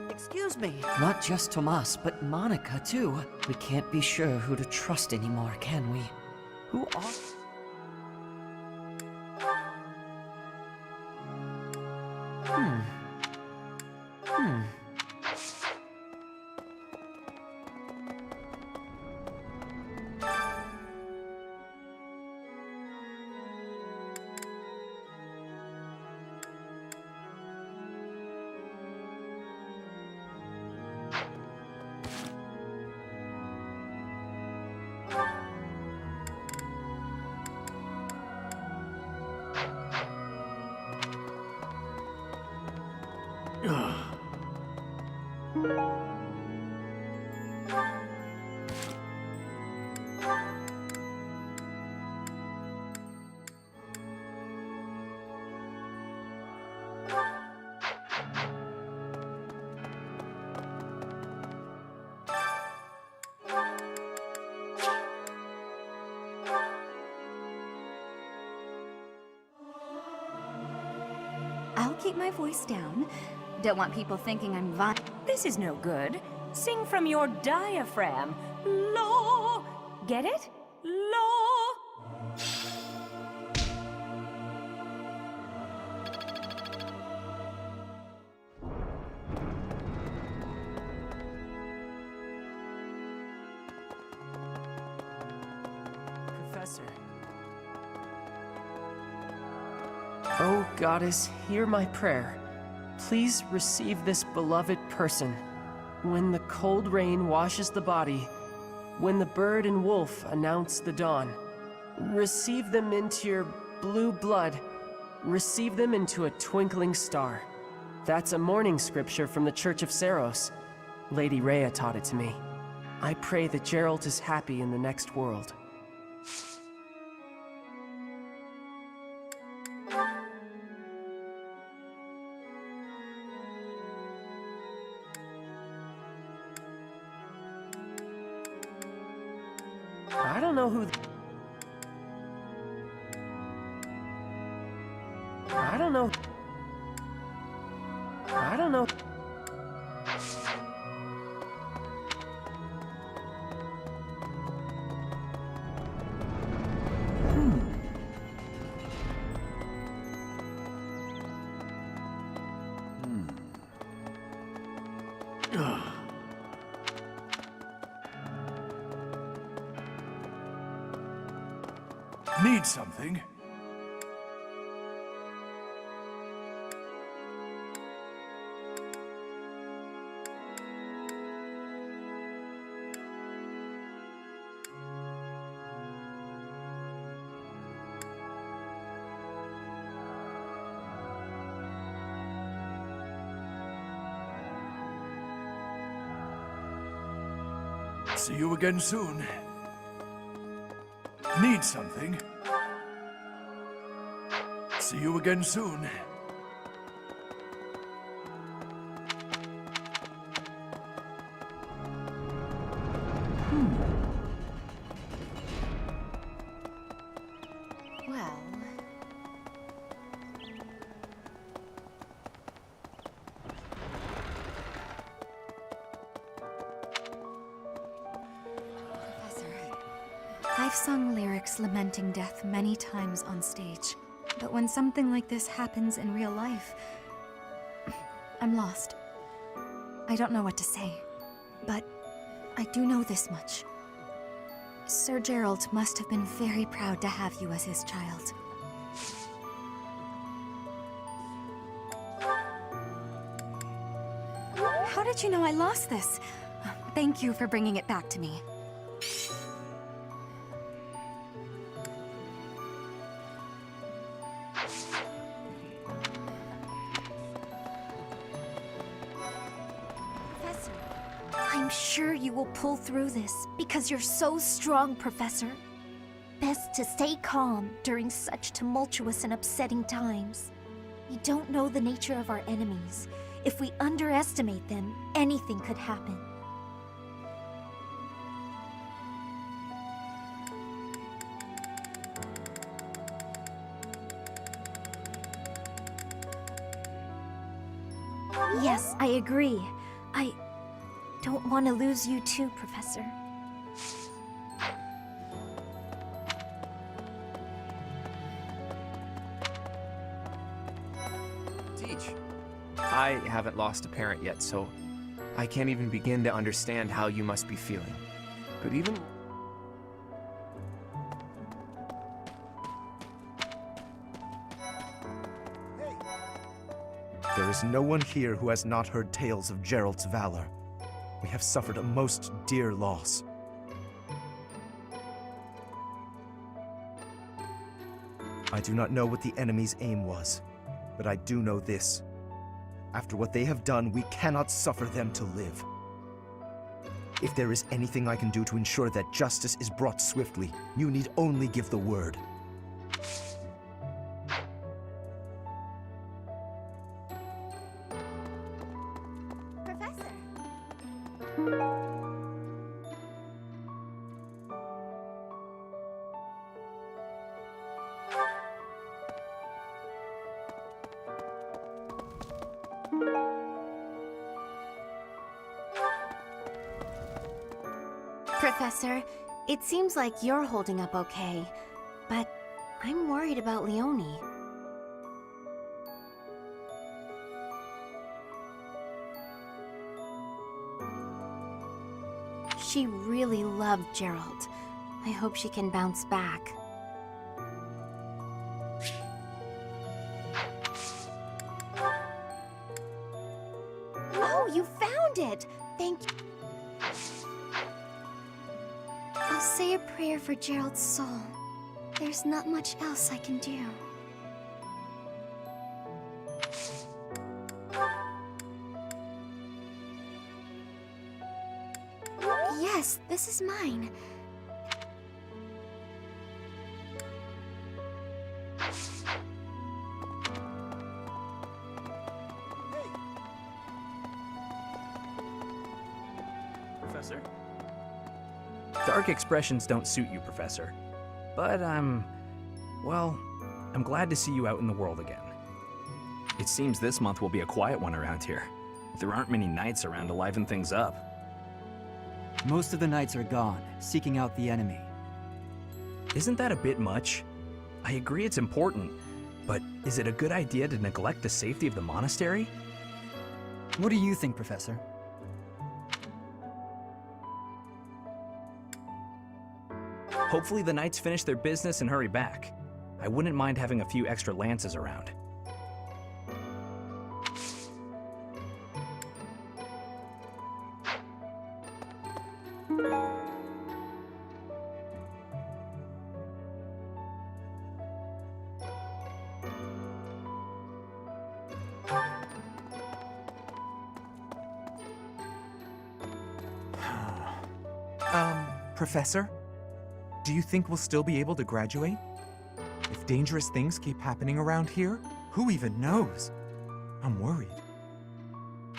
Excuse me. Not just Tomas, but Monica, too. We can't be sure who to trust anymore, can we? Who are... I'll keep my voice down. Don't want people thinking I'm This is no good. Sing from your diaphragm. Law. Get it? Law. Professor. Oh, Goddess, hear my prayer. Please receive this beloved person. When the cold rain washes the body, when the bird and wolf announce the dawn, receive them into your blue blood. Receive them into a twinkling star. That's a morning scripture from the Church of Seiros. Lady Rhea taught it to me. I pray that Geralt is happy in the next world. I don't know who... I don't know... I don't know... Need something? See you again soon. Need something? See you again soon. Well... I've sung lyrics lamenting death many times on stage, but when something like this happens in real life, I'm lost. I don't know what to say, but I do know this much. Sir Geralt must have been very proud to have you as his child. How did you know I lost this? Thank you for bringing it back to me. I'm sure you will pull through this, because you're so strong, Professor. Best to stay calm during such tumultuous and upsetting times. We don't know the nature of our enemies. If we underestimate them, anything could happen. Yes, I agree. I don't want to lose you too, Professor. Teach. I haven't lost a parent yet, so I can't even begin to understand how you must be feeling. But even... There is no one here who has not heard tales of Geralt's valor. We have suffered a most dear loss. I do not know what the enemy's aim was, but I do know this. After what they have done, we cannot suffer them to live. If there is anything I can do to ensure that justice is brought swiftly, you need only give the word. Professor. Professor, it seems like you're holding up okay, but I'm worried about Leonie. She really loved Gerald. I hope she can bounce back. Oh, you found it! Thank you. I'll say a prayer for Gerald's soul. There's not much else I can do. Yes, this is mine. Professor? Dark expressions don't suit you, Professor. But well, I'm glad to see you out in the world again. It seems this month will be a quiet one around here. There aren't many knights around to liven things up. Most of the knights are gone, seeking out the enemy. Isn't that a bit much? I agree it's important, but is it a good idea to neglect the safety of the monastery? What do you think, Professor? Hopefully the knights finish their business and hurry back. I wouldn't mind having a few extra lances around. Professor? Do you think we'll still be able to graduate? If dangerous things keep happening around here, who even knows? I'm worried.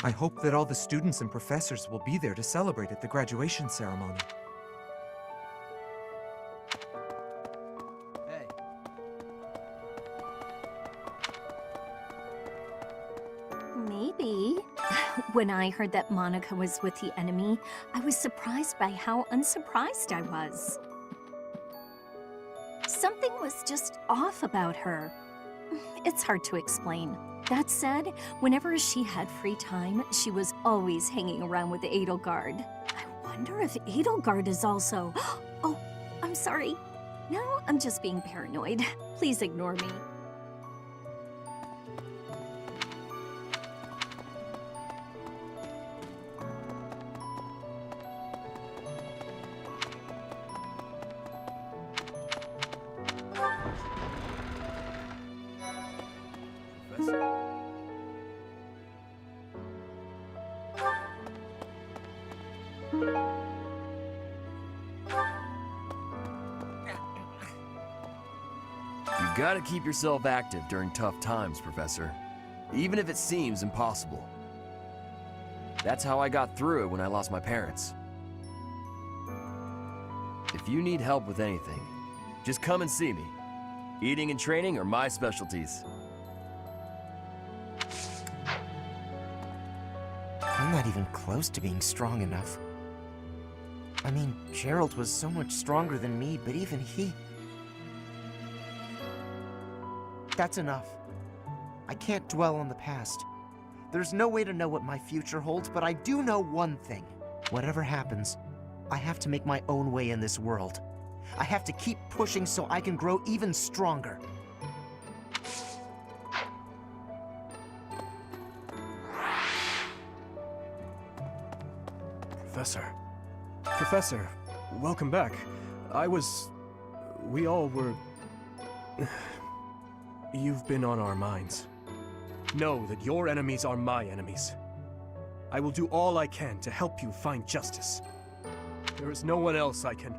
I hope that all the students and professors will be there to celebrate at the graduation ceremony. Maybe. When I heard that Monica was with the enemy, I was surprised by how unsurprised I was. Something was just off about her. It's hard to explain. That said, whenever she had free time, she was always hanging around with Edelgard. I wonder if Edelgard is also... Oh, I'm sorry. No, I'm just being paranoid. Please ignore me. You gotta keep yourself active during tough times, Professor. Even if it seems impossible. That's how I got through it when I lost my parents. If you need help with anything, just come and see me. Eating and training are my specialties. I'm not even close to being strong enough. I mean, Gerald was so much stronger than me, but even he... That's enough. I can't dwell on the past. There's no way to know what my future holds, but I do know one thing. Whatever happens, I have to make my own way in this world. I have to keep pushing so I can grow even stronger. Professor, welcome back. We all were... You've been on our minds. Know that your enemies are my enemies. I will do all I can to help you find justice. There is no one else I can.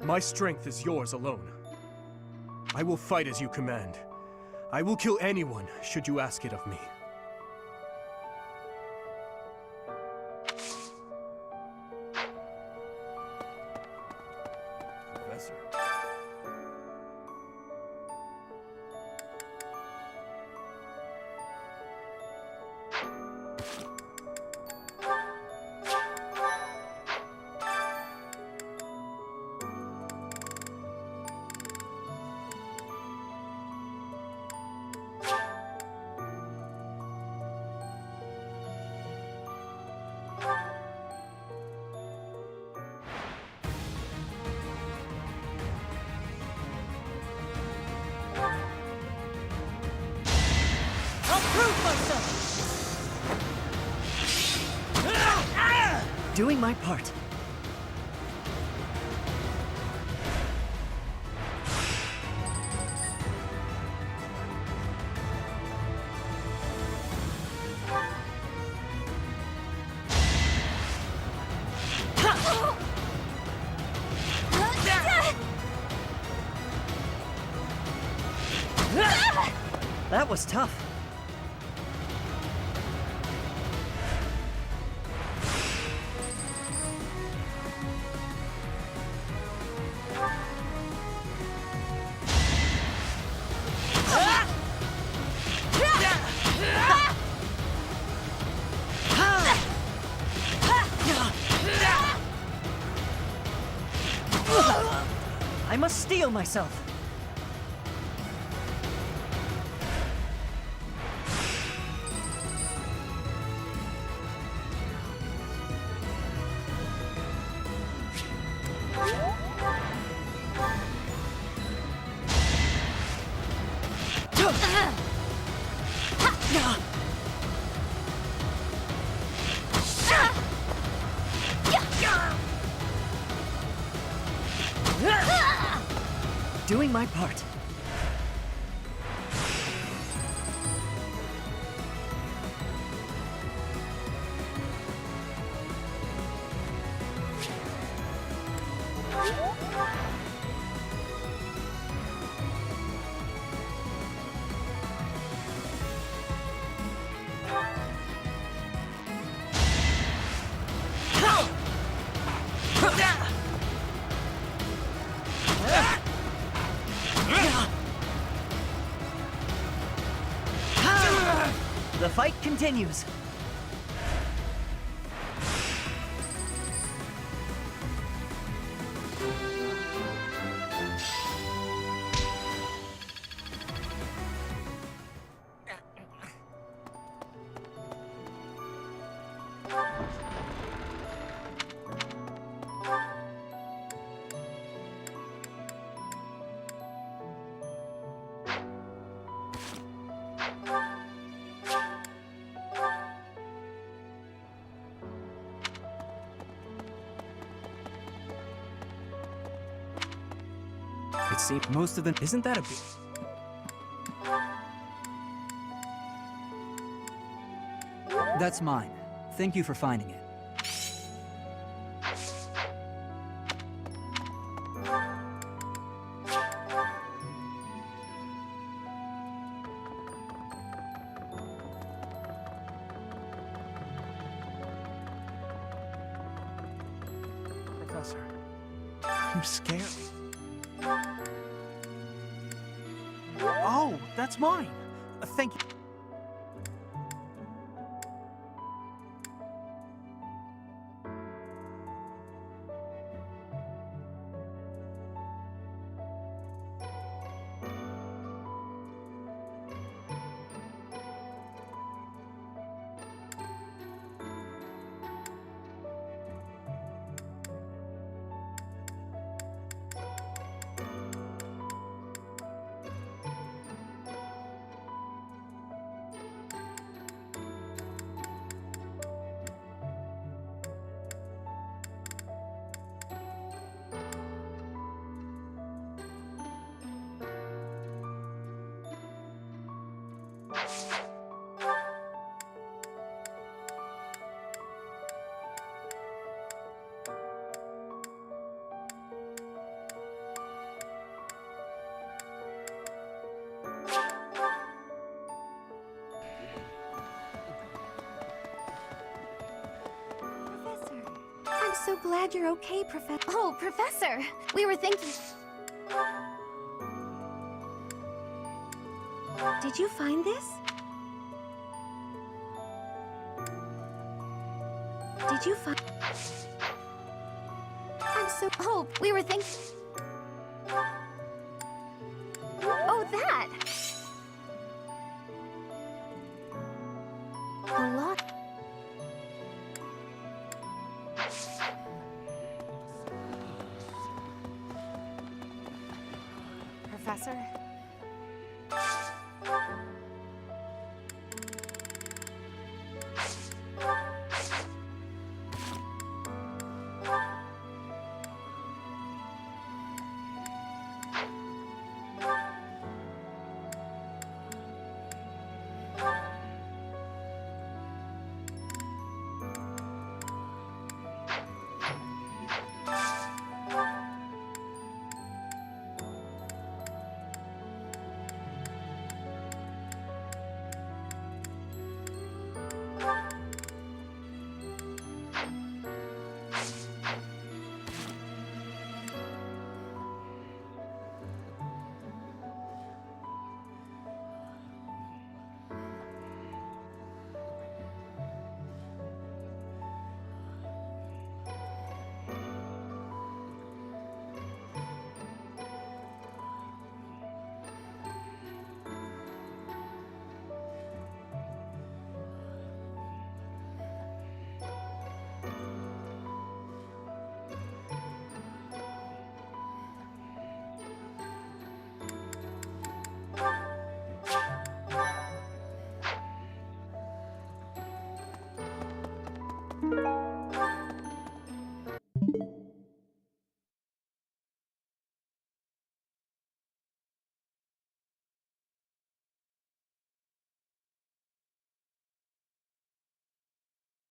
My strength is yours alone. I will fight as you command. I will kill anyone should you ask it of me. Professor. Doing my part. That was tough. I must steel myself. Doing my part. The fight continues. It seems most of them. Isn't that a bit? That's mine. Thank you for finding it. Professor, I'm scared. Oh, that's mine. Thank you. so glad you're okay, Professor. Oh, Professor! We were thinking... Did you find this? Did you find... I'm so... Oh, we were thinking... Oh, that! A lot... Professor?